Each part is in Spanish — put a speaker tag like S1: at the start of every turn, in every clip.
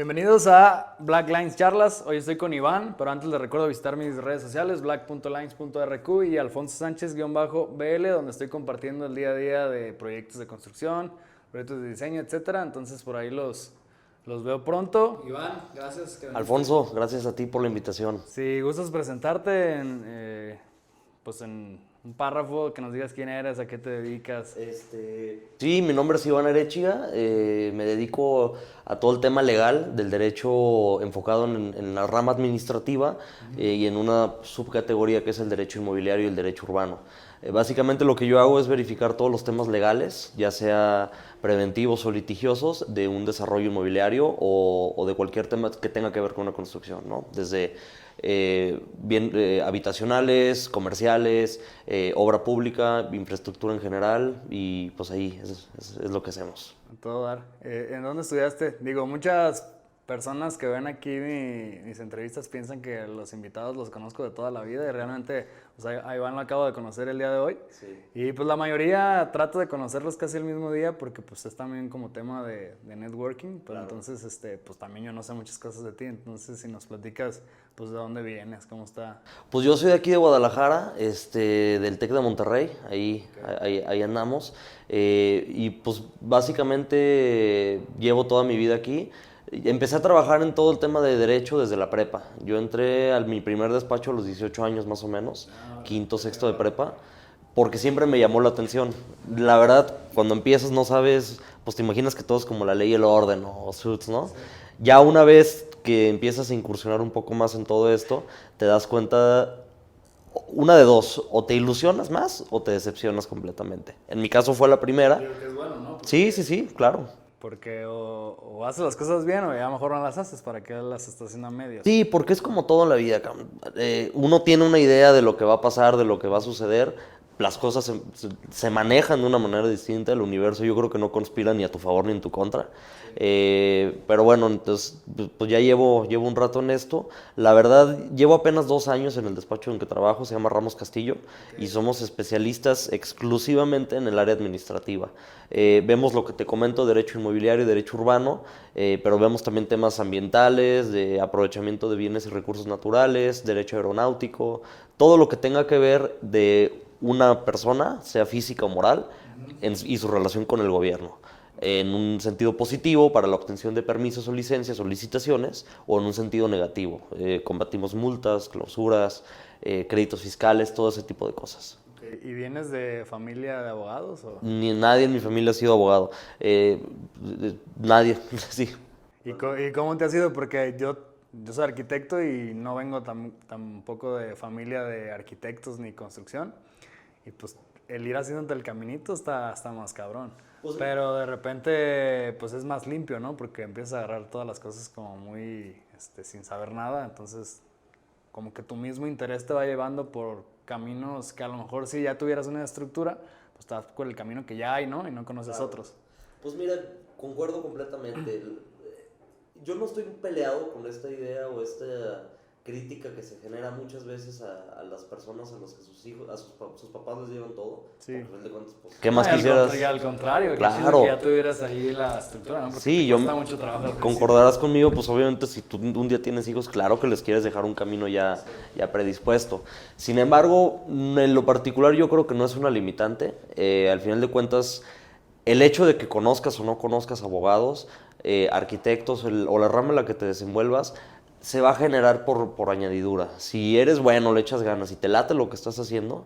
S1: Bienvenidos a Black Lines Charlas. Hoy estoy con Iván, pero antes les recuerdo visitar mis redes sociales, black.lines.rq y Alfonso Sánchez-BL, donde estoy compartiendo el día a día de proyectos de construcción, proyectos de diseño, etcétera. Entonces por ahí los veo pronto. Iván, gracias.
S2: Alfonso, gracias a ti por la invitación.
S1: Si gustas presentarte pues en un párrafo, que nos digas quién eres, a qué te dedicas.
S2: Sí, mi nombre es Iván Arechiga, me dedico a todo el tema legal del derecho enfocado en la rama administrativa y en una subcategoría que es el derecho inmobiliario y el derecho urbano. Básicamente lo que yo hago es verificar todos los temas legales, ya sea preventivos o litigiosos, de un desarrollo inmobiliario o de cualquier tema que tenga que ver con una construcción, ¿no? Desde habitacionales, comerciales, obra pública, infraestructura en general, y pues ahí es lo que hacemos.
S1: A todo dar. ¿En dónde estudiaste? Digo, muchas personas que ven aquí mis entrevistas piensan que los invitados los conozco de toda la vida y realmente, o sea, a Iván lo acabo de conocer el día de hoy.
S2: Sí.
S1: Y pues la mayoría trato de conocerlos casi el mismo día porque pues es también como tema de networking, pero
S2: Claro.
S1: entonces pues también yo no sé muchas cosas de ti, entonces si nos platicas pues de dónde vienes, cómo está.
S2: Pues yo soy de aquí de Guadalajara, del TEC de Monterrey, ahí andamos. Y pues básicamente llevo toda mi vida aquí. Empecé a trabajar en todo el tema de derecho desde la prepa. Yo entré a mi primer despacho a los 18 años más o menos, quinto, sexto de prepa, porque siempre me llamó la atención. La verdad, cuando empiezas no sabes, pues te imaginas que todo es como la ley y el orden o Suits, ¿no? Sí. Ya una vez que empiezas a incursionar un poco más en todo esto, te das cuenta, una de dos, o te ilusionas más o te decepcionas completamente. En mi caso fue la primera.
S1: Creo que es bueno, ¿no?
S2: Sí, claro.
S1: Porque o haces las cosas bien o ya mejor no las haces, para que las estás haciendo a medias.
S2: Sí, porque es como todo en la vida, cabrón. Uno tiene una idea de lo que va a pasar, de lo que va a suceder. Las cosas se manejan de una manera distinta. El universo yo creo que no conspira ni a tu favor ni en tu contra. Pero bueno, entonces pues ya llevo un rato en esto. La verdad, llevo apenas 2 años en el despacho en que trabajo, se llama Ramos Castillo, y somos especialistas exclusivamente en el área administrativa. Vemos lo que te comento, derecho inmobiliario y derecho urbano, pero vemos también temas ambientales, de aprovechamiento de bienes y recursos naturales, derecho aeronáutico, todo lo que tenga que ver de una persona, sea física o moral, y su relación con el gobierno. En un sentido positivo para la obtención de permisos o licencias o licitaciones, o en un sentido negativo. Combatimos multas, clausuras, créditos fiscales, todo ese tipo de cosas.
S1: Okay. ¿Y vienes de familia de abogados? ¿O?
S2: Ni nadie en mi familia ha sido abogado. Nadie, sí.
S1: ¿Y cómo te ha sido? Porque yo soy arquitecto y no vengo tampoco de familia de arquitectos ni construcción. Y pues el ir haciéndote el caminito está más cabrón. Pues, pero de repente pues es más limpio, ¿no? Porque empiezas a agarrar todas las cosas como muy sin saber nada. Entonces como que tu mismo interés te va llevando por caminos que a lo mejor si ya tuvieras una estructura, pues estás por el camino que ya hay, ¿no? Y no conoces otros.
S2: Pues mira, concuerdo completamente. Yo no estoy peleado con esta idea o esta crítica que se genera muchas veces a las personas a los que sus hijos, sus papás les llevan todo.
S1: Sí.
S2: De cuentas, pues, ¿qué más quisieras?
S1: Al contrario,
S2: claro,
S1: que ya tuvieras ahí la estructura, ¿no? Porque
S2: sí, mucho trabajo. Concordarás conmigo, pues obviamente si tú un día tienes hijos, claro que les quieres dejar un camino ya predispuesto. Sin embargo, en lo particular yo creo que no es una limitante. Al final de cuentas, el hecho de que conozcas o no conozcas abogados, arquitectos o la rama en la que te desenvuelvas, se va a generar por añadidura. Si eres bueno, le echas ganas y te late lo que estás haciendo,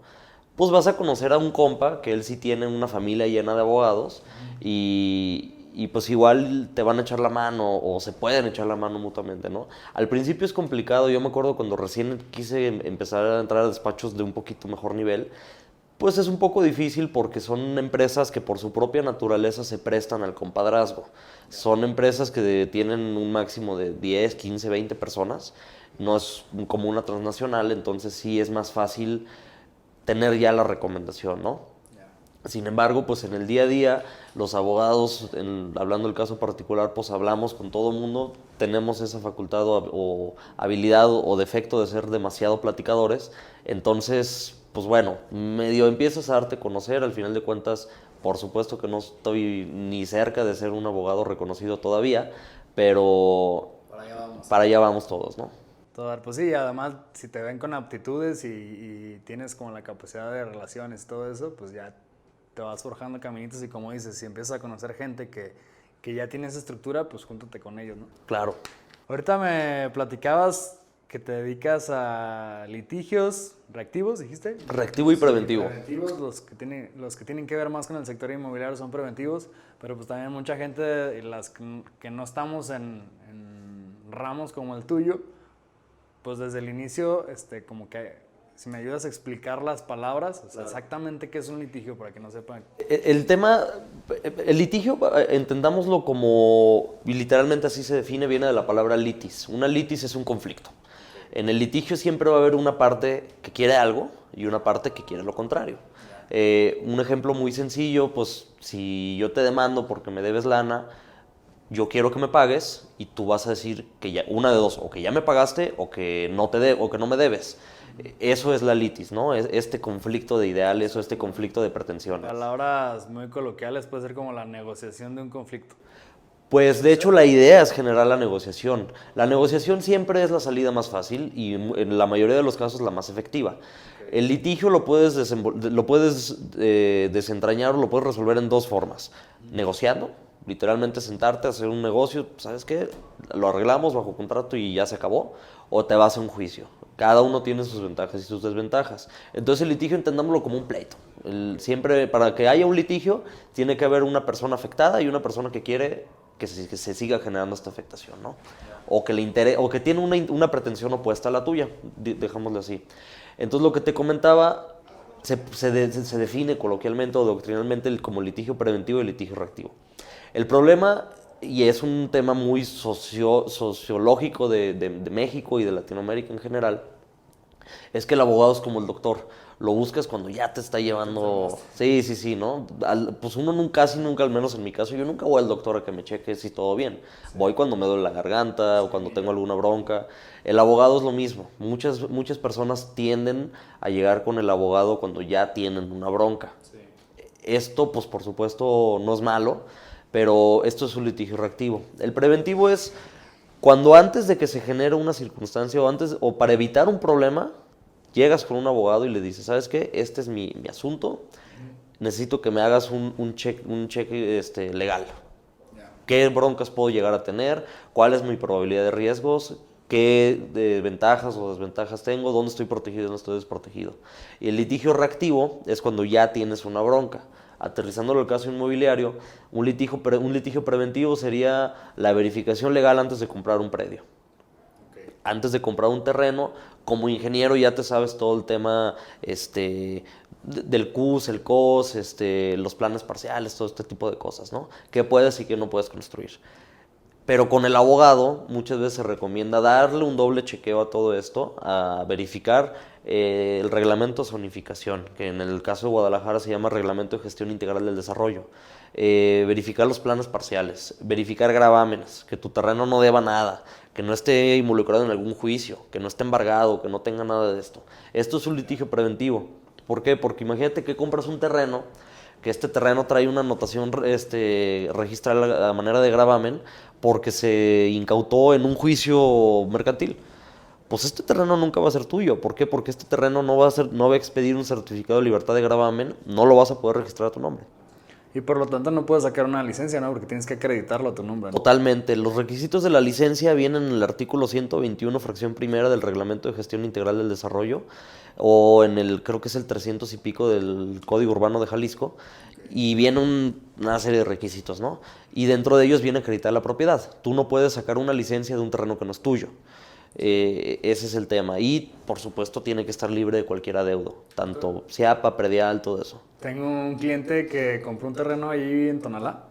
S2: pues vas a conocer a un compa que él sí tiene una familia llena de abogados y pues igual te van a echar la mano o se pueden echar la mano mutuamente, ¿no? Al principio es complicado. Yo me acuerdo cuando recién quise empezar a entrar a despachos de un poquito mejor nivel, pues es un poco difícil porque son empresas que por su propia naturaleza se prestan al compadrazgo. Son empresas que tienen un máximo de 10, 15, 20 personas. No es como una transnacional, entonces sí es más fácil tener ya la recomendación, ¿no? Sin embargo, pues en el día a día, los abogados, hablando del caso particular, pues hablamos con todo el mundo, tenemos esa facultad o habilidad o defecto de ser demasiado platicadores, entonces pues bueno, medio empiezas a darte a conocer. Al final de cuentas, por supuesto que no estoy ni cerca de ser un abogado reconocido todavía, pero para allá vamos todos, ¿no?
S1: Pues sí, además si te ven con aptitudes y tienes como la capacidad de relaciones y todo eso, pues ya te vas forjando caminitos y como dices, si empiezas a conocer gente que ya tiene esa estructura, pues júntate con ellos, ¿no?
S2: Claro.
S1: Ahorita me platicabas que te dedicas a litigios reactivos, dijiste.
S2: Reactivo y preventivo.
S1: Preventivos, los que tienen que ver más con el sector inmobiliario son preventivos, pero pues también mucha gente, las que no estamos en ramos como el tuyo, pues desde el inicio, como que si me ayudas a explicar las palabras, o sea, exactamente qué es un litigio para que no sepan.
S2: El litigio, entendámoslo como, y literalmente así se define, viene de la palabra litis. Una litis es un conflicto. En el litigio siempre va a haber una parte que quiere algo y una parte que quiere lo contrario. Un ejemplo muy sencillo, pues si yo te demando porque me debes lana, yo quiero que me pagues y tú vas a decir que ya, una de dos, o que ya me pagaste o que no me debes. Eso es la litis, ¿no? Es este conflicto de ideales o este conflicto de pretensiones.
S1: Palabras muy coloquiales puede ser como la negociación de un conflicto.
S2: Pues de hecho la idea es generar la negociación. La negociación siempre es la salida más fácil y en la mayoría de los casos la más efectiva. El litigio lo puedes desentrañar o lo puedes resolver en dos formas. Negociando, literalmente sentarte, hacer un negocio, ¿sabes qué? Lo arreglamos bajo contrato y ya se acabó. O te vas a un juicio. Cada uno tiene sus ventajas y sus desventajas. Entonces el litigio entendámoslo como un pleito. Siempre para que haya un litigio tiene que haber una persona afectada y una persona que quiere que se siga generando esta afectación, ¿no? O que tiene una pretensión opuesta a la tuya, dejámoslo así. Entonces lo que te comentaba se define coloquialmente o doctrinalmente como litigio preventivo y litigio reactivo. El problema, y es un tema muy sociológico de México y de Latinoamérica en general, es que el abogado es como el doctor. Lo buscas cuando ya te está llevando... Sí, ¿no? Pues uno casi nunca, al menos en mi caso, yo nunca voy al doctor a que me cheque si todo bien. Voy cuando me duele la garganta o cuando tengo alguna bronca. El abogado es lo mismo. Muchas personas tienden a llegar con el abogado cuando ya tienen una bronca. Esto, pues por supuesto, no es malo, pero esto es un litigio reactivo. El preventivo es cuando antes de que se genere una circunstancia o para evitar un problema, llegas con un abogado y le dices, ¿sabes qué? Este es mi asunto, necesito que me hagas un cheque legal. ¿Qué broncas puedo llegar a tener? ¿Cuál es mi probabilidad de riesgos? ¿Qué ventajas o desventajas tengo? ¿Dónde estoy protegido y dónde estoy desprotegido? Y el litigio reactivo es cuando ya tienes una bronca. Aterrizándolo al caso inmobiliario, un litigio preventivo sería la verificación legal antes de comprar un predio. Antes de comprar un terreno, como ingeniero ya te sabes todo el tema del CUS, el COS, los planes parciales, todo este tipo de cosas, ¿no? ¿Qué puedes y qué no puedes construir? Pero con el abogado muchas veces se recomienda darle un doble chequeo a todo esto, a verificar el reglamento de zonificación, que en el caso de Guadalajara se llama Reglamento de Gestión Integral del Desarrollo. Verificar los planes parciales, verificar gravámenes, que tu terreno no deba nada, que no esté involucrado en algún juicio, que no esté embargado, que no tenga nada de esto. Esto es un litigio preventivo. ¿Por qué? Porque imagínate que compras un terreno, que este terreno trae una anotación registrada a manera de gravamen porque se incautó en un juicio mercantil. Pues este terreno nunca va a ser tuyo. ¿Por qué? Porque este terreno no va a expedir un certificado de libertad de gravamen, no lo vas a poder registrar a tu nombre.
S1: Y por lo tanto no puedes sacar una licencia, ¿no? Porque tienes que acreditarlo a tu nombre, ¿no?
S2: Totalmente. Los requisitos de la licencia vienen en el artículo 121, fracción primera del Reglamento de Gestión Integral del Desarrollo, o creo que es el 300 y pico del Código Urbano de Jalisco, y viene una serie de requisitos, ¿no? Y dentro de ellos viene acreditar la propiedad. Tú no puedes sacar una licencia de un terreno que no es tuyo. Ese es el tema. Y, por supuesto, tiene que estar libre de cualquier adeudo, tanto CIAPA, predial, todo eso.
S1: Tengo un cliente que compró un terreno ahí en Tonalá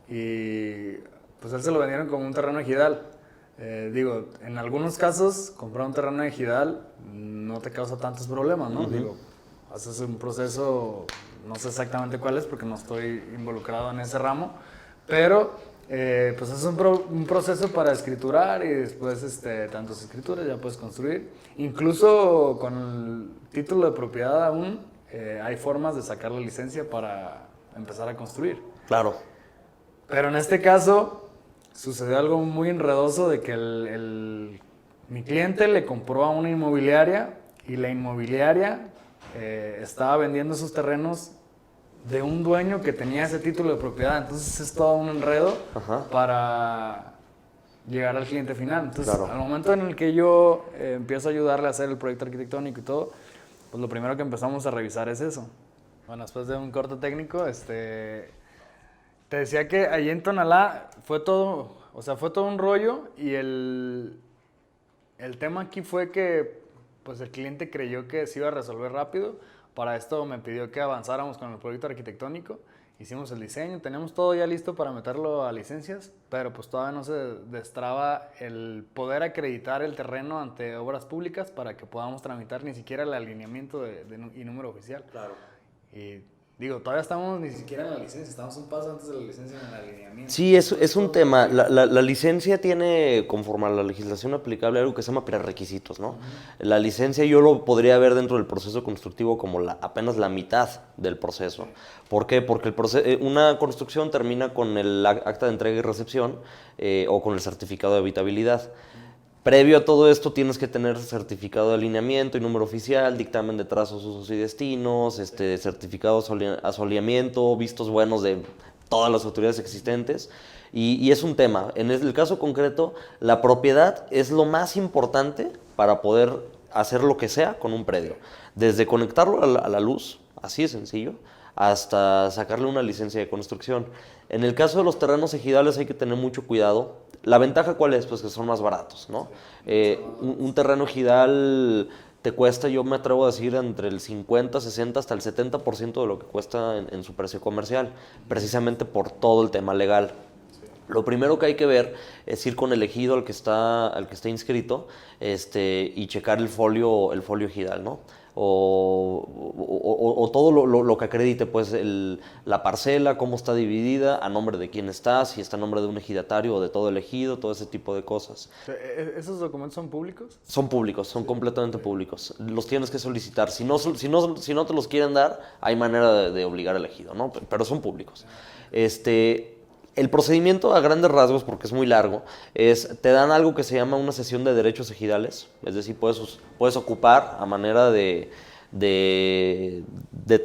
S1: y pues él se lo vendieron como un terreno ejidal. En algunos casos comprar un terreno ejidal no te causa tantos problemas, ¿no? Haces un proceso, no sé exactamente cuál es porque no estoy involucrado en ese ramo, pero pues es un proceso para escriturar y después tantas escrituras ya puedes construir. Incluso con el título de propiedad aún hay formas de sacar la licencia para empezar a construir.
S2: Claro.
S1: Pero en este caso, sucedió algo muy enredoso de que mi cliente le compró a una inmobiliaria y la inmobiliaria estaba vendiendo esos terrenos de un dueño que tenía ese título de propiedad. Entonces es todo un enredo para llegar al cliente final. Entonces, al momento en el que yo empiezo a ayudarle a hacer el proyecto arquitectónico y todo, pues lo primero que empezamos a revisar es eso. Bueno, después de un corte técnico, te decía que allí en Tonalá fue todo un rollo y el tema aquí fue que pues el cliente creyó que se iba a resolver rápido. Para esto me pidió que avanzáramos con el proyecto arquitectónico. Hicimos el diseño, teníamos todo ya listo para meterlo a licencias, pero pues todavía no se destraba el poder acreditar el terreno ante obras públicas para que podamos tramitar ni siquiera el alineamiento y número oficial.
S2: Claro.
S1: Y digo, todavía estamos ni siquiera en la licencia, estamos un paso antes de la licencia en el alineamiento.
S2: Sí, es un tema. La licencia tiene, conforme a la legislación aplicable, algo que se llama prerequisitos, ¿no? La licencia yo lo podría ver dentro del proceso constructivo como apenas la mitad del proceso. ¿Por qué? Porque una construcción termina con el acta de entrega y recepción o con el certificado de habitabilidad. Previo a todo esto tienes que tener certificado de alineamiento y número oficial, dictamen de trazos, usos y destinos, certificado de asoleamiento, vistos buenos de todas las autoridades existentes. Y es un tema. En el caso concreto, la propiedad es lo más importante para poder hacer lo que sea con un predio. Desde conectarlo a la luz, así de sencillo, hasta sacarle una licencia de construcción. En el caso de los terrenos ejidales hay que tener mucho cuidado. La ventaja, ¿cuál es? Pues que son más baratos, ¿no? Un terreno ejidal te cuesta, yo me atrevo a decir, entre el 50, 60 hasta el 70% de lo que cuesta en su precio comercial, precisamente por todo el tema legal. Lo primero que hay que ver es ir con el ejido al que está inscrito y checar el folio ejidal, ¿no? O todo lo que acredite, pues la parcela, cómo está dividida, a nombre de quién está, si está a nombre de un ejidatario o de todo el ejido, todo ese tipo de cosas.
S1: ¿Esos documentos son públicos?
S2: Son públicos, son completamente públicos. Los tienes que solicitar. Si no te los quieren dar, hay manera de obligar al ejido, ¿no? Pero son públicos. El procedimiento a grandes rasgos, porque es muy largo, te dan algo que se llama una cesión de derechos ejidales, es decir, puedes ocupar a manera de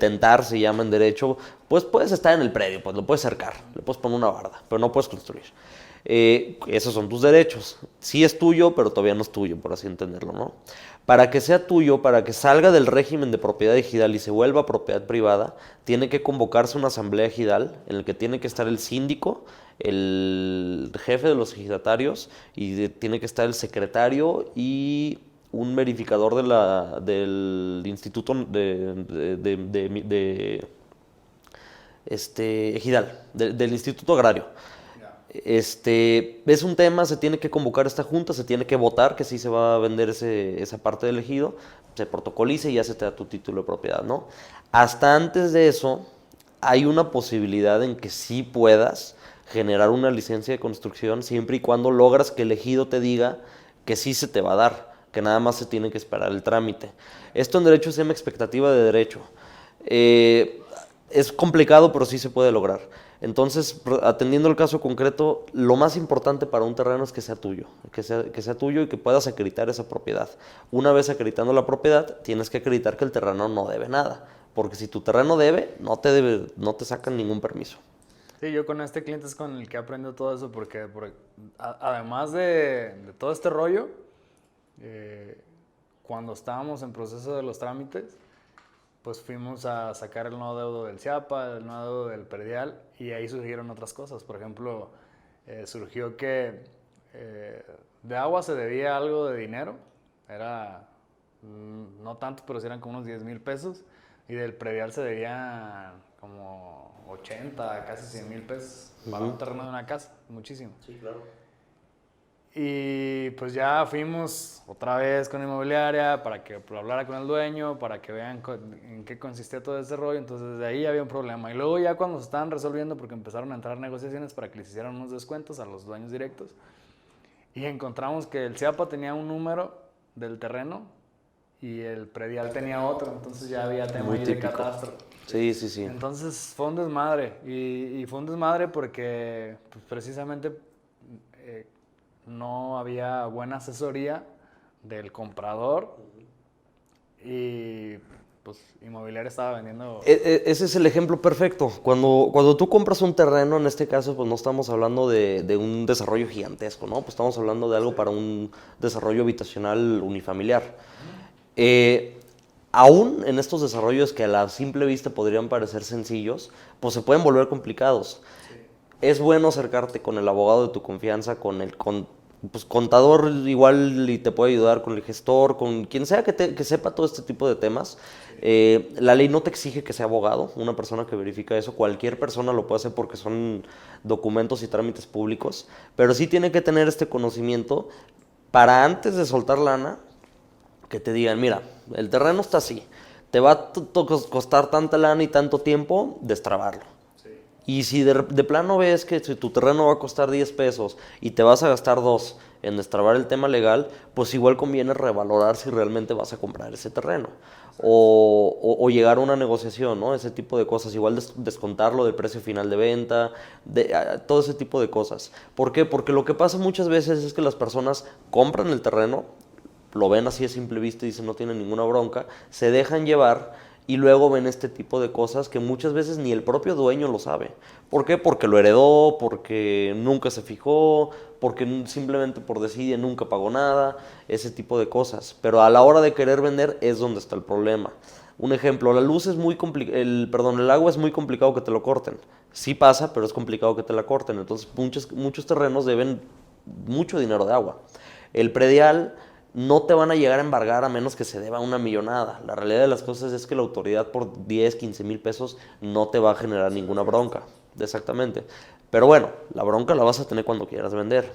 S2: tentar, se llama en derecho, pues puedes estar en el predio, pues lo puedes cercar, le puedes poner una barda, pero no puedes construir. Esos son tus derechos. Sí es tuyo, pero todavía no es tuyo, por así entenderlo, ¿no? Para que sea tuyo, para que salga del régimen de propiedad ejidal y se vuelva propiedad privada, tiene que convocarse una asamblea ejidal en la que tiene que estar el síndico, el jefe de los ejidatarios y tiene que estar el secretario y un verificador del instituto ejidal, del instituto agrario. Es un tema, se tiene que convocar esta junta, se tiene que votar que sí se va a vender esa parte del ejido, se protocoliza y ya se te da tu título de propiedad, ¿no? Hasta antes de eso, hay una posibilidad en que sí puedas generar una licencia de construcción siempre y cuando logras que el ejido te diga que sí se te va a dar, que nada más se tiene que esperar el trámite. Esto en derecho se llama expectativa de derecho. Es complicado, pero sí se puede lograr. Entonces, atendiendo el caso concreto, lo más importante para un terreno es que sea tuyo, que sea tuyo y que puedas acreditar esa propiedad. Una vez acreditando la propiedad, tienes que acreditar que el terreno no debe nada, porque si tu terreno debe, no te sacan ningún permiso.
S1: Sí, yo con este cliente es con el que aprendo todo eso, porque además de todo este rollo, cuando estábamos en proceso de los trámites, pues fuimos a sacar el nuevo deudo del CIAPA, el nuevo deudo del predial, y ahí surgieron otras cosas. Por ejemplo, surgió que de agua se debía algo de dinero, era no tanto, pero sí eran como unos 10,000 pesos, y del predial se debía como 80, casi 100,000 pesos para un terreno de una casa, muchísimo.
S2: Sí, claro.
S1: Y pues ya fuimos otra vez con la inmobiliaria para que hablara con el dueño, para que vean en qué consistía todo ese rollo. Entonces desde ahí había un problema. Y luego ya cuando se estaban resolviendo, porque empezaron a entrar negociaciones para que les hicieran unos descuentos a los dueños directos, y encontramos que el CIAPA tenía un número del terreno y el predial tenía otro. Entonces ya había tema ahí de catastro.
S2: Sí.
S1: Entonces fue un desmadre. Y fue un desmadre porque pues, precisamente no había buena asesoría del comprador y pues inmobiliaria estaba vendiendo.
S2: Ese es el ejemplo perfecto. Cuando tú compras un terreno, en este caso, pues no estamos hablando de un desarrollo gigantesco, ¿no? Pues estamos hablando de algo para un desarrollo habitacional unifamiliar. Aún en estos desarrollos que a la simple vista podrían parecer sencillos, pues se pueden volver complicados. Sí. Es bueno acercarte con el abogado de tu confianza, con el pues, contador igual y te puede ayudar, con el gestor, con quien sea que sepa todo este tipo de temas. Sí. La ley no te exige que sea abogado, una persona que verifica eso, cualquier persona lo puede hacer porque son documentos y trámites públicos, pero sí tiene que tener este conocimiento para antes de soltar lana, que te digan, mira, el terreno está así, te va a costar tanta lana y tanto tiempo destrabarlo. Sí. Y si de plano ves que si tu terreno va a costar 10 pesos y te vas a gastar 2 en destrabar el tema legal, pues igual conviene revalorar si realmente vas a comprar ese terreno. O llegar a una negociación, ¿no? Ese tipo de cosas, igual descontarlo del precio final de venta, todo ese tipo de cosas. ¿Por qué? Porque lo que pasa muchas veces es que las personas compran el terreno, lo ven así a simple vista y dicen no tienen ninguna bronca, se dejan llevar y luego ven este tipo de cosas que muchas veces ni el propio dueño lo sabe. ¿Por qué? Porque lo heredó, porque nunca se fijó, porque simplemente por desidia nunca pagó nada, ese tipo de cosas. Pero a la hora de querer vender es donde está el problema. Un ejemplo, la luz es muy el agua es muy complicado que te lo corten. Sí pasa, pero es complicado que te la corten. Entonces muchos terrenos deben mucho dinero de agua. El predial no te van a llegar a embargar a menos que se deba una millonada. La realidad de las cosas es que la autoridad por 10, 15 mil pesos no te va a generar ninguna bronca. Exactamente. Pero bueno, la bronca la vas a tener cuando quieras vender.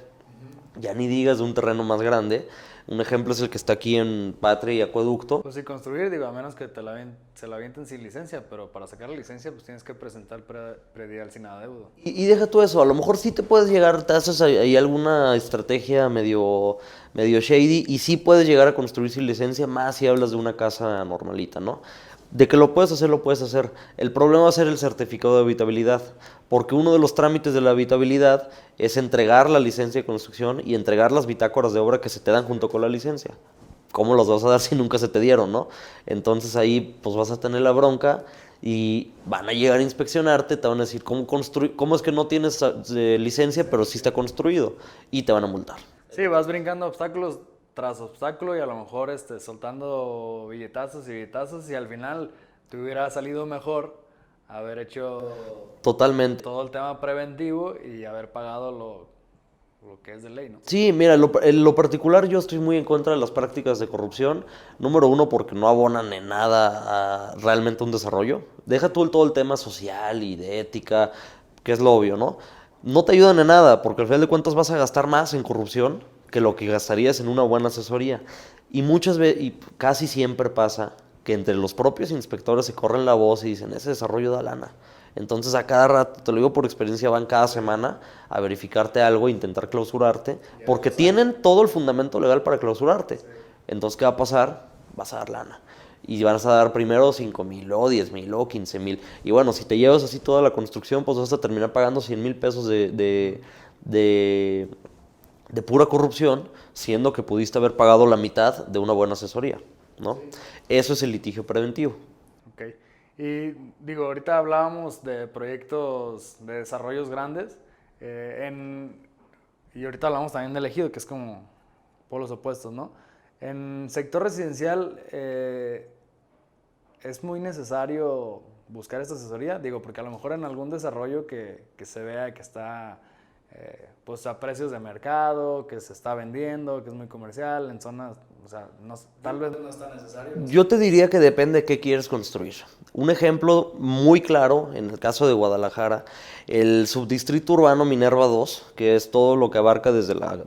S2: Ya ni digas de un terreno más grande. Un ejemplo es el que está aquí en Patria y Acueducto.
S1: Pues sí, construir, digo, a menos que se la avienten sin licencia, pero para sacar la licencia pues tienes que presentar predial sin adeudo.
S2: Y deja tú eso, a lo mejor sí te puedes llegar, te haces ahí alguna estrategia medio shady y sí puedes llegar a construir sin licencia, más si hablas de una casa normalita, ¿no? De que lo puedes hacer, lo puedes hacer. El problema va a ser el certificado de habitabilidad, porque uno de los trámites de la habitabilidad es entregar la licencia de construcción y entregar las bitácoras de obra que se te dan junto con la licencia. ¿Cómo los vas a dar si nunca se te dieron, no? Entonces ahí pues vas a tener la bronca y van a llegar a inspeccionarte, te van a decir cómo es que no tienes licencia pero sí está construido y te van a multar.
S1: Sí, vas brincando obstáculos tras obstáculo y a lo mejor soltando billetazos y al final te hubiera salido mejor haber hecho
S2: totalmente
S1: todo el tema preventivo y haber pagado lo que es de ley, ¿no?
S2: Sí, mira, en lo particular yo estoy muy en contra de las prácticas de corrupción. Número uno, porque no abonan en nada a realmente un desarrollo. Deja tú todo el tema social y de ética, que es lo obvio, ¿no? No te ayudan en nada, porque al final de cuentas vas a gastar más en corrupción que lo que gastarías en una buena asesoría. Y muchas veces, y casi siempre pasa, que entre los propios inspectores se corren la voz y dicen, ese desarrollo da lana. Entonces a cada rato, te lo digo por experiencia, van cada semana a verificarte algo, a intentar clausurarte, porque tienen todo el fundamento legal para clausurarte. Entonces, ¿qué va a pasar? Vas a dar lana. Y vas a dar primero 5,000, luego 10,000, luego 15,000. Y bueno, si te llevas así toda la construcción, pues vas a terminar pagando 100,000 pesos de pura corrupción, siendo que pudiste haber pagado la mitad de una buena asesoría, ¿no? Sí. Eso es el litigio preventivo.
S1: Okay. Y digo, ahorita hablábamos de proyectos de desarrollos grandes y ahorita hablamos también del ejido, que es como polos opuestos, ¿no? En sector residencial es muy necesario buscar esta asesoría, digo, porque a lo mejor en algún desarrollo que se vea que está pues a precios de mercado, que se está vendiendo, que es muy comercial, en zonas, o sea, tal vez no está necesario.
S2: Yo te diría que depende de qué quieres construir. Un ejemplo muy claro, en el caso de Guadalajara, el subdistrito urbano Minerva 2, que es todo lo que abarca desde la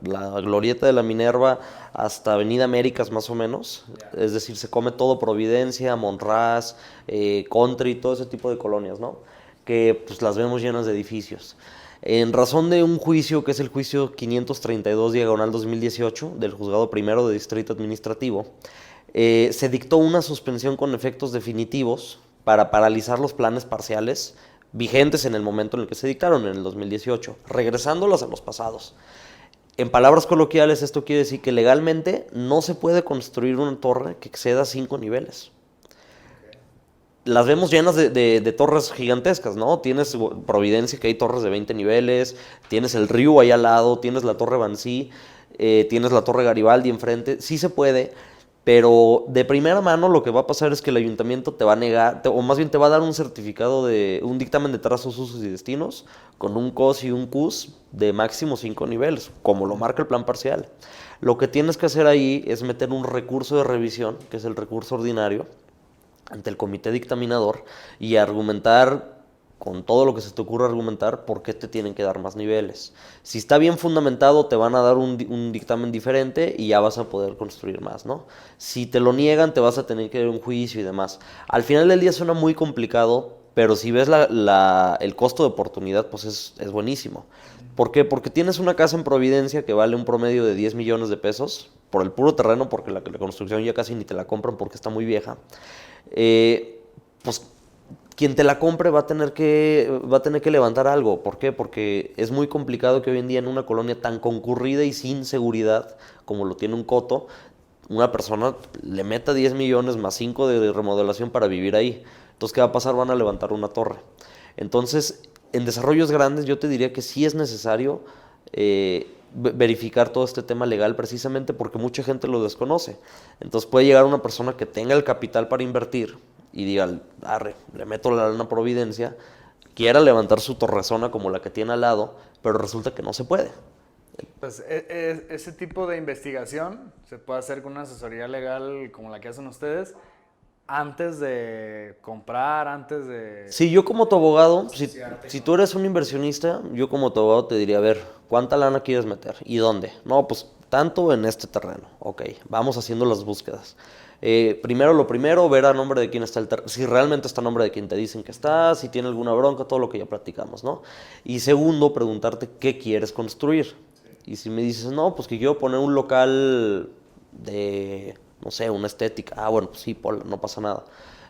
S2: glorieta de la Minerva hasta Avenida Américas más o menos, es decir, se come todo Providencia, Monraz, Country, todo ese tipo de colonias, ¿no? Que pues las vemos llenas de edificios. En razón de un juicio, que es el juicio 532/2018 del Juzgado Primero de Distrito Administrativo, se dictó una suspensión con efectos definitivos para paralizar los planes parciales vigentes en el momento en el que se dictaron, en el 2018, regresándolos a los pasados. En palabras coloquiales, esto quiere decir que legalmente no se puede construir una torre que exceda 5 niveles. Las vemos llenas de torres gigantescas, ¿no? Tienes Providencia, que hay torres de 20 niveles, tienes el río ahí al lado, tienes la Torre Bancí, tienes la Torre Garibaldi enfrente. Sí se puede, pero de primera mano lo que va a pasar es que el ayuntamiento te va a negar, o más bien te va a dar un certificado un dictamen de trazos, usos y destinos, con un COS y un CUS de máximo 5 niveles, como lo marca el plan parcial. Lo que tienes que hacer ahí es meter un recurso de revisión, que es el recurso ordinario, ante el comité dictaminador y argumentar con todo lo que se te ocurra argumentar por qué te tienen que dar más niveles. Si está bien fundamentado, te van a dar un dictamen diferente y ya vas a poder construir más, ¿no? Si te lo niegan, te vas a tener que ir a un juicio y demás. Al final del día suena muy complicado, pero si ves el costo de oportunidad, pues es buenísimo. ¿Por qué? Porque tienes una casa en Providencia que vale un promedio de 10 millones de pesos por el puro terreno, porque la construcción ya casi ni te la compran porque está muy vieja. Pues quien te la compre va a tener que levantar algo. ¿Por qué? Porque es muy complicado que hoy en día en una colonia tan concurrida y sin seguridad como lo tiene un Coto, una persona le meta 10 millones más 5 de remodelación para vivir ahí. Entonces, ¿qué va a pasar? Van a levantar una torre. Entonces, en desarrollos grandes yo te diría que sí es necesario verificar todo este tema legal, precisamente porque mucha gente lo desconoce. Entonces puede llegar una persona que tenga el capital para invertir y diga, arre, le meto la lana a Providencia, quiera levantar su torrezona como la que tiene al lado, pero resulta que no se puede.
S1: Pues ese tipo de investigación se puede hacer con una asesoría legal como la que hacen ustedes, antes de comprar, antes de...
S2: Sí, yo como tu abogado, si tú eres un inversionista, yo como tu abogado te diría, a ver, ¿cuánta lana quieres meter? ¿Y dónde? No, pues tanto en este terreno. Ok, vamos haciendo las búsquedas. Lo primero, ver a nombre de quién está el terreno, si realmente está a nombre de quien te dicen que está, si tiene alguna bronca, todo lo que ya platicamos, ¿no? Y segundo, preguntarte qué quieres construir. Y si me dices, no, pues que quiero poner un local de... no sé, una estética. Ah, bueno, pues sí, no pasa nada.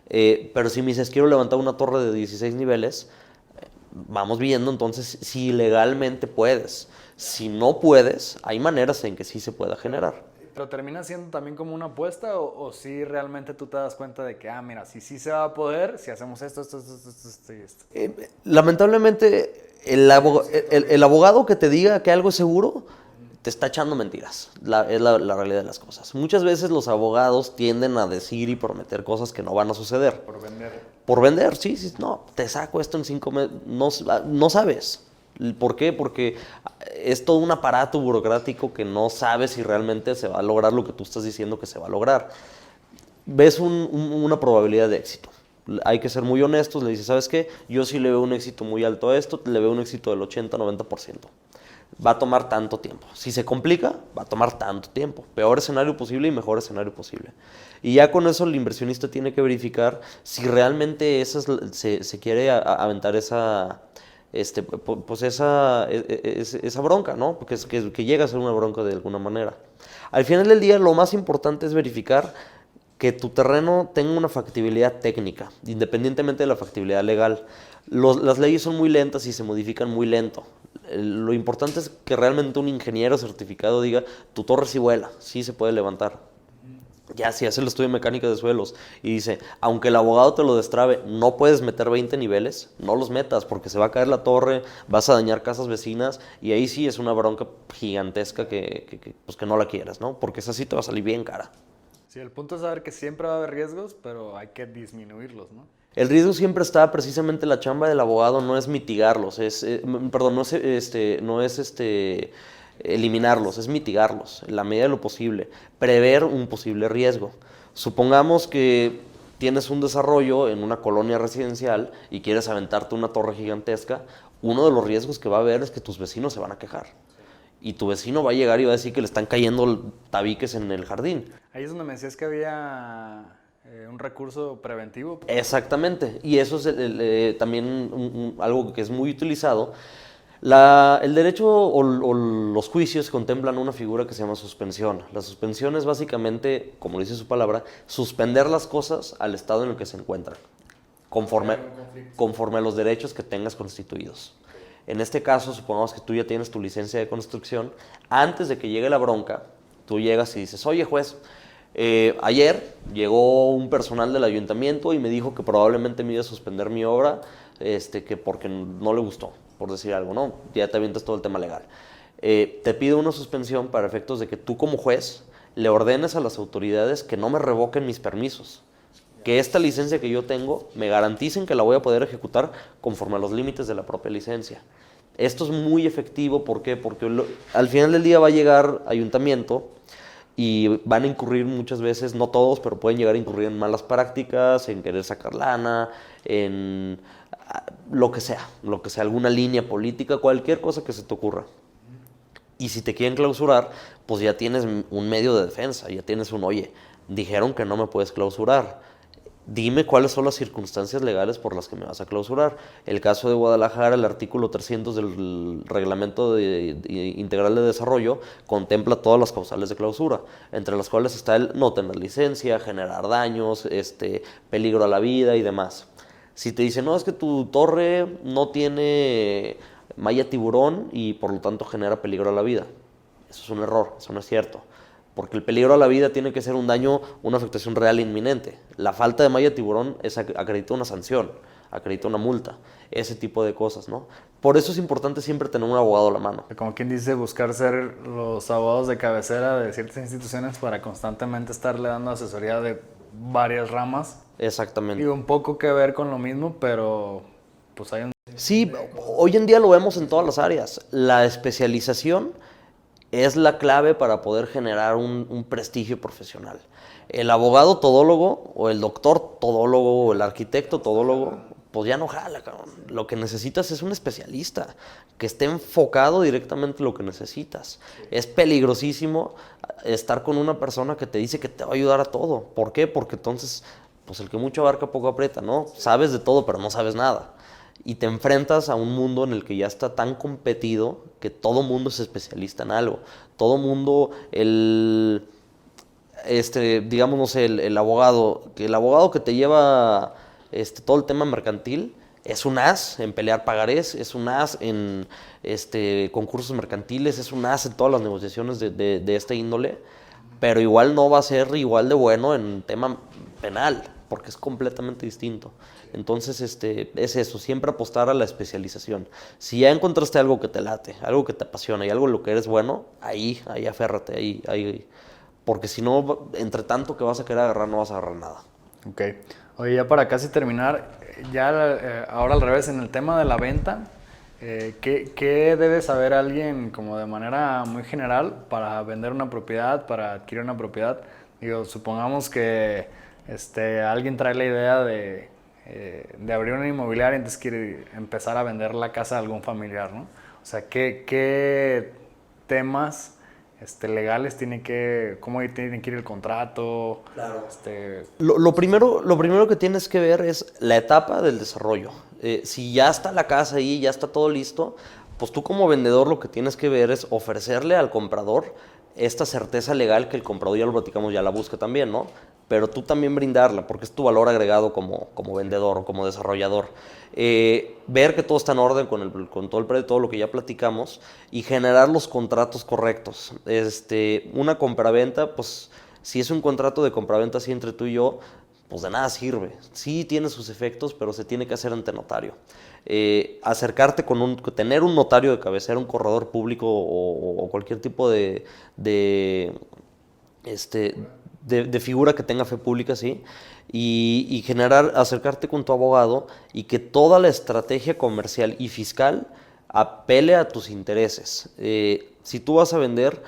S2: Pero si me dices, quiero levantar una torre de 16 niveles, vamos viendo entonces si legalmente puedes. Si no puedes, hay maneras en que sí se pueda generar.
S1: ¿Pero termina siendo también como una apuesta o si realmente tú te das cuenta de que, mira, sí se va a poder si hacemos esto y esto?
S2: Lamentablemente, el abogado que te diga que algo es seguro te está echando mentiras. Es la realidad de las cosas. Muchas veces los abogados tienden a decir y prometer cosas que no van a suceder.
S1: Por vender.
S2: Por vender, sí. No, te saco esto en 5 meses. No sabes. ¿Por qué? Porque es todo un aparato burocrático que no sabes si realmente se va a lograr lo que tú estás diciendo que se va a lograr. Ves una probabilidad de éxito. Hay que ser muy honestos. Le dices, ¿sabes qué? Yo sí le veo un éxito muy alto a esto. Le veo un éxito del 80-90%. Va a tomar tanto tiempo. Si se complica, va a tomar tanto tiempo. Peor escenario posible y mejor escenario posible. Y ya con eso el inversionista tiene que verificar si realmente se quiere aventar esa bronca, ¿no? Porque que llega a ser una bronca de alguna manera. Al final del día, lo más importante es verificar que tu terreno tenga una factibilidad técnica, independientemente de la factibilidad legal. Las leyes son muy lentas y se modifican muy lento. Lo importante es que realmente un ingeniero certificado diga, tu torre sí vuela, sí se puede levantar. Ya si hace el estudio de mecánica de suelos y dice, aunque el abogado te lo destrabe, no puedes meter 20 niveles, no los metas porque se va a caer la torre, vas a dañar casas vecinas y ahí sí es una bronca gigantesca que no la quieras, ¿no? Porque esa sí te va a salir bien cara.
S1: Sí, el punto es saber que siempre va a haber riesgos, pero hay que disminuirlos, ¿no?
S2: El riesgo siempre está, precisamente la chamba del abogado no es mitigarlos, no es eliminarlos, es mitigarlos, en la medida de lo posible, prever un posible riesgo. Supongamos que tienes un desarrollo en una colonia residencial y quieres aventarte una torre gigantesca, uno de los riesgos que va a haber es que tus vecinos se van a quejar. Y tu vecino va a llegar y va a decir que le están cayendo tabiques en el jardín.
S1: Ahí es donde me decías que había un recurso preventivo.
S2: Exactamente, y eso es también algo que es muy utilizado. El derecho o los juicios contemplan una figura que se llama suspensión. La suspensión es básicamente, como dice su palabra, suspender las cosas al estado en el que se encuentran, conforme a los derechos que tengas constituidos. En este caso, supongamos que tú ya tienes tu licencia de construcción. Antes de que llegue la bronca, tú llegas y dices, oye juez, ayer llegó un personal del ayuntamiento y me dijo que probablemente me iba a suspender mi obra que porque no le gustó, por decir algo, ¿no? Ya te avientas todo el tema legal. Te pido una suspensión para efectos de que tú como juez le ordenes a las autoridades que no me revoquen mis permisos, que esta licencia que yo tengo me garanticen que la voy a poder ejecutar conforme a los límites de la propia licencia. Esto es muy efectivo, ¿por qué? Porque al final del día va a llegar ayuntamiento y van a incurrir muchas veces, no todos, pero pueden llegar a incurrir en malas prácticas, en querer sacar lana, en lo que sea, alguna línea política, cualquier cosa que se te ocurra. Y si te quieren clausurar, pues ya tienes un medio de defensa, ya tienes oye, dijeron que no me puedes clausurar. Dime cuáles son las circunstancias legales por las que me vas a clausurar. El caso de Guadalajara, el artículo 300 del Reglamento Integral de Desarrollo contempla todas las causales de clausura, entre las cuales está el no tener licencia, generar daños, peligro a la vida y demás. Si te dicen, no, es que tu torre no tiene malla tiburón y por lo tanto genera peligro a la vida. Eso es un error, eso no es cierto. Porque el peligro a la vida tiene que ser un daño, una afectación real e inminente. La falta de malla tiburón acredita una sanción, acredita una multa, ese tipo de cosas, ¿no? Por eso es importante siempre tener un abogado a la mano.
S1: Como quien dice, buscar ser los abogados de cabecera de ciertas instituciones para constantemente estarle dando asesoría de varias ramas.
S2: Exactamente.
S1: Y un poco que ver con lo mismo, pero pues hay un...
S2: Sí, hoy en día lo vemos en todas las áreas. La especialización es la clave para poder generar un prestigio profesional. El abogado todólogo, o el doctor todólogo, o el arquitecto todólogo, pues ya no jala, cabrón. Lo que necesitas es un especialista que esté enfocado directamente en lo que necesitas. Es peligrosísimo estar con una persona que te dice que te va a ayudar a todo. ¿Por qué? Porque entonces, pues el que mucho abarca poco aprieta, ¿no? Sabes de todo, pero no sabes nada. Y te enfrentas a un mundo en el que ya está tan competido que todo mundo es especialista en algo. Todo mundo, digamos, no sé, el abogado que te lleva todo el tema mercantil es un as en pelear pagarés, es un as en concursos mercantiles, es un as en todas las negociaciones de esta índole, pero igual no va a ser igual de bueno en tema penal, porque es completamente distinto. Entonces, es eso, siempre apostar a la especialización. Si ya encontraste algo que te late, algo que te apasiona y algo en lo que eres bueno, ahí aférrate, ahí. Porque si no, entre tanto que vas a querer agarrar, no vas a agarrar nada.
S1: Ok. Oye, ya para casi terminar, ahora al revés, en el tema de la venta, ¿qué debe saber alguien como de manera muy general para vender una propiedad, para adquirir una propiedad? Digo, supongamos que alguien trae la idea de abrir una inmobiliaria y entonces quiere empezar a vender la casa a algún familiar, ¿no? O sea, ¿qué temas legales cómo tiene que ir el contrato?
S2: Claro. Lo primero que tienes que ver es la etapa del desarrollo. Si ya está la casa ahí, ya está todo listo, pues tú como vendedor lo que tienes que ver es ofrecerle al comprador esta certeza legal que el comprador, ya lo platicamos, ya la busca también, ¿no? Pero tú también brindarla, porque es tu valor agregado como vendedor o como desarrollador. Ver que todo está en orden con todo el predio, todo lo que ya platicamos, y generar los contratos correctos. Una compraventa, pues si es un contrato de compraventa así entre tú y yo, pues de nada sirve. Sí tiene sus efectos, pero se tiene que hacer ante notario. Acercarte tener un notario de cabecera, un corredor público o cualquier tipo de figura que tenga fe pública, sí, y acercarte con tu abogado y que toda la estrategia comercial y fiscal apele a tus intereses. Si tú vas a vender,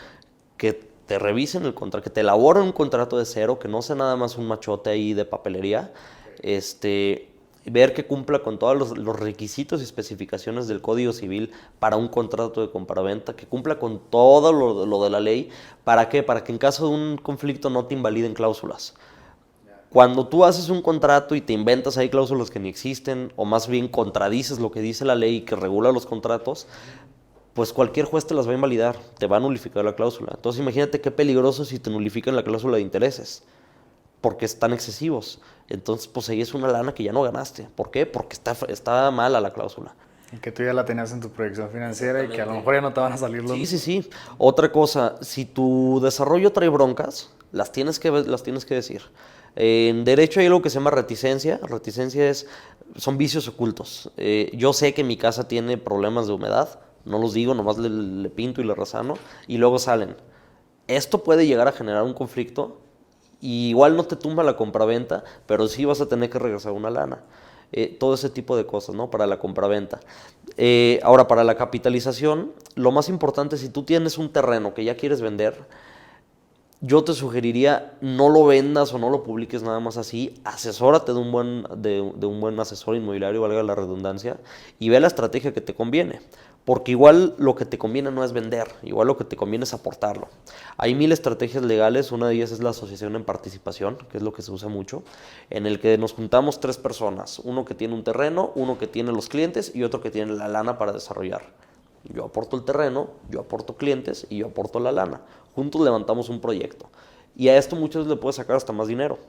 S2: que te revisen el contrato, que te elaboren un contrato de cero, que no sea nada más un machote ahí de papelería, ver que cumpla con todos los requisitos y especificaciones del Código Civil para un contrato de compraventa, que cumpla con todo lo de la ley. ¿Para qué? Para que en caso de un conflicto no te invaliden cláusulas. Cuando tú haces un contrato y te inventas ahí cláusulas que ni existen, o más bien contradices lo que dice la ley que regula los contratos, pues cualquier juez te las va a invalidar, te va a nulificar la cláusula. Entonces imagínate qué peligroso si te nulifican la cláusula de intereses, porque están excesivos. Entonces, pues ahí es una lana que ya no ganaste. ¿Por qué? Porque está mala la cláusula.
S1: Y que tú ya la tenías en tu proyección financiera y que a lo mejor ya no te van a salir los...
S2: Sí. Otra cosa, si tu desarrollo trae broncas, las tienes que decir. En derecho hay algo que se llama reticencia. Son vicios ocultos. Yo sé que mi casa tiene problemas de humedad, no los digo, nomás le pinto y le resano, y luego salen. Esto puede llegar a generar un conflicto, y igual no te tumba la compraventa, pero sí vas a tener que regresar una lana. Todo ese tipo de cosas, ¿no? Para la compraventa. Ahora, para la capitalización, lo más importante, si tú tienes un terreno que ya quieres vender, yo te sugeriría no lo vendas o no lo publiques nada más así. Asesórate de un buen asesor inmobiliario, valga la redundancia, y ve la estrategia que te conviene. Porque igual lo que te conviene no es vender, igual lo que te conviene es aportarlo. Hay 1000 estrategias legales, una de ellas es la asociación en participación, que es lo que se usa mucho, en el que nos juntamos 3 personas, uno que tiene un terreno, uno que tiene los clientes y otro que tiene la lana para desarrollar. Yo aporto el terreno, yo aporto clientes y yo aporto la lana. Juntos levantamos un proyecto. Y a esto muchos le puedes sacar hasta más dinero.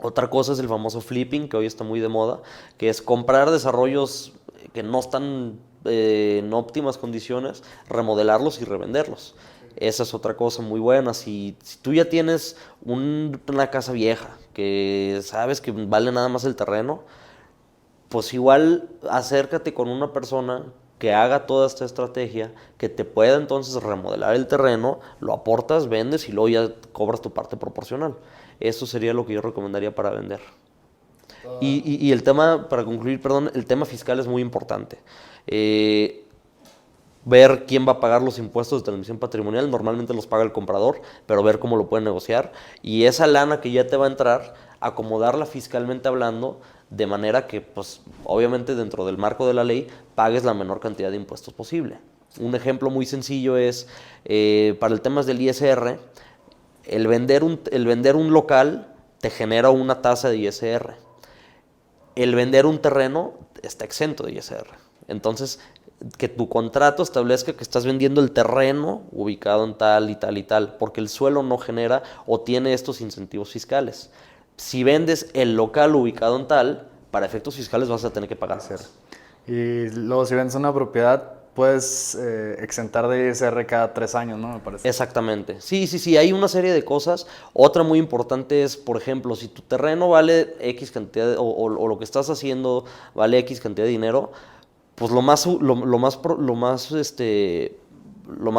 S2: Otra cosa es el famoso flipping, que hoy está muy de moda, que es comprar desarrollos que no están en óptimas condiciones, remodelarlos y revenderlos. Esa es otra cosa muy buena. Si tú ya tienes una casa vieja, que sabes que vale nada más el terreno, pues igual acércate con una persona que haga toda esta estrategia, que te pueda entonces remodelar el terreno, lo aportas, vendes y luego ya cobras tu parte proporcional. Eso sería lo que yo recomendaría para vender. Y el tema, para concluir, perdón, el tema fiscal es muy importante. Ver quién va a pagar los impuestos de transmisión patrimonial, normalmente los paga el comprador, pero ver cómo lo pueden negociar. Y esa lana que ya te va a entrar, acomodarla fiscalmente hablando, de manera que, pues, obviamente dentro del marco de la ley, pagues la menor cantidad de impuestos posible. Un ejemplo muy sencillo es, para el tema del ISR, el vender un local te genera una tasa de ISR. El vender un terreno está exento de ISR. Entonces, que tu contrato establezca que estás vendiendo el terreno ubicado en tal y tal y tal, porque el suelo no genera o tiene estos incentivos fiscales. Si vendes el local ubicado en tal, para efectos fiscales vas a tener que pagar.
S1: Y luego si vendes una propiedad, puedes exentar de ISR cada 3 años, ¿no? Me parece.
S2: Exactamente. Sí, hay una serie de cosas. Otra muy importante es, por ejemplo, si tu terreno vale X cantidad, o lo que estás haciendo vale X cantidad de dinero, pues lo más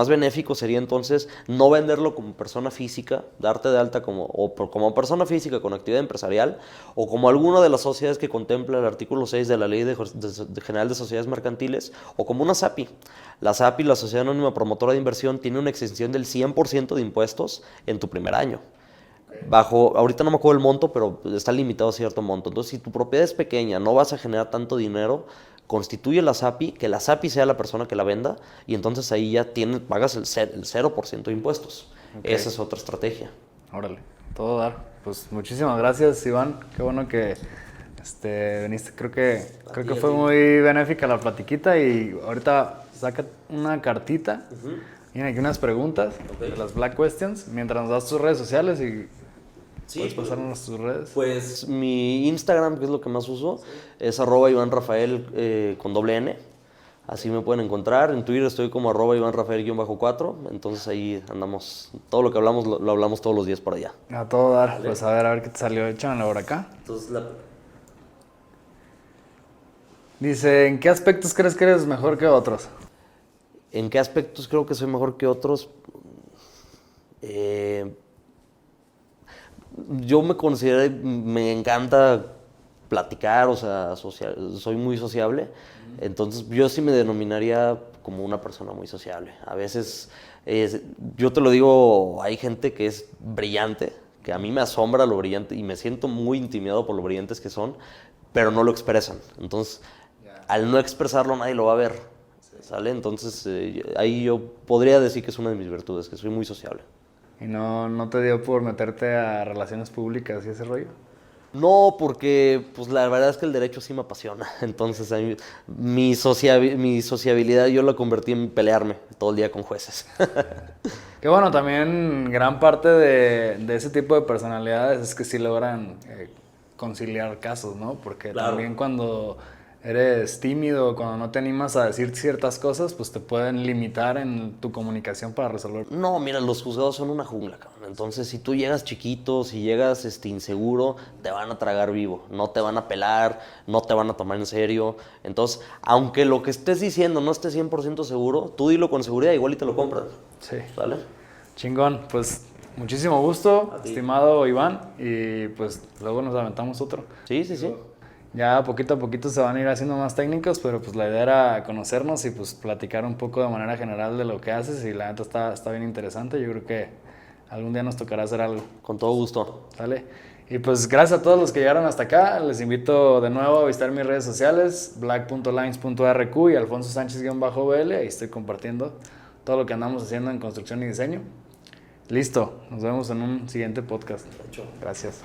S2: benéfico sería entonces no venderlo como persona física, darte de alta como persona física con actividad empresarial, o como alguna de las sociedades que contempla el artículo 6 de la Ley General de Sociedades Mercantiles, o como una SAPI. La SAPI, la Sociedad Anónima Promotora de Inversión, tiene una exención del 100% de impuestos en tu primer año. Ahorita no me acuerdo el monto, pero está limitado a cierto monto. Entonces, si tu propiedad es pequeña, no vas a generar tanto dinero, constituye la SAPI, que la SAPI sea la persona que la venda, y entonces ahí ya pagas el 0% de impuestos. Okay. Esa es otra estrategia.
S1: Órale, todo dar. Pues muchísimas gracias, Iván. Qué bueno que viniste. Creo que fue muy benéfica la platiquita, y ahorita saca una cartita. Vienen aquí unas preguntas, de las Black Questions, mientras nos das tus redes sociales y... Sí, ¿puedes pasarnos tus redes?
S2: Pues mi Instagram, que es lo que más uso, es @IvanRafael con doble N. Así me pueden encontrar. En Twitter estoy como @IvanRafael_4. Entonces ahí andamos. Todo lo que hablamos, lo hablamos todos los días por allá.
S1: A todo dar. Vale. Pues a ver qué te salió. Échamelo por acá.
S2: Entonces,
S1: Dice, ¿en qué aspectos crees que eres mejor que otros?
S2: ¿En qué aspectos creo que soy mejor que otros? Yo me encanta platicar, o sea, soy muy sociable. Entonces yo sí me denominaría como una persona muy sociable. A veces, yo te lo digo, hay gente que es brillante, que a mí me asombra lo brillante y me siento muy intimidado por lo brillantes que son, pero no lo expresan. Entonces, al no expresarlo nadie lo va a ver, ¿sale? Entonces, ahí yo podría decir que es una de mis virtudes, que soy muy sociable.
S1: ¿Y no te dio por meterte a relaciones públicas y ese rollo?
S2: No, porque pues la verdad es que el derecho sí me apasiona. Entonces mi sociabilidad yo la convertí en pelearme todo el día con jueces.
S1: Que bueno, también gran parte de ese tipo de personalidades es que sí logran conciliar casos, ¿no? Porque claro, también cuando eres tímido, cuando no te animas a decir ciertas cosas, pues te pueden limitar en tu comunicación para resolver.
S2: No, mira, los juzgados son una jungla, cabrón. Entonces, si tú llegas chiquito, si llegas inseguro, te van a tragar vivo. No te van a pelar, no te van a tomar en serio. Entonces, aunque lo que estés diciendo no esté 100% seguro, tú dilo con seguridad, igual y te lo compras.
S1: Sí.
S2: ¿Vale?
S1: Chingón, pues muchísimo gusto, estimado Iván, y pues luego nos aventamos otro.
S2: Sí, sí, sí.
S1: Ya poquito a poquito se van a ir haciendo más técnicos, pero pues la idea era conocernos y pues platicar un poco de manera general de lo que haces, y la neta está bien interesante. Yo creo que algún día nos tocará hacer algo.
S2: Con todo gusto.
S1: ¿Sale? Y pues gracias a todos los que llegaron hasta acá. Les invito de nuevo a visitar mis redes sociales, black.lines.rq y Alfonso Sánchez-BL. Ahí estoy compartiendo todo lo que andamos haciendo en construcción y diseño. Listo, nos vemos en un siguiente podcast. Gracias.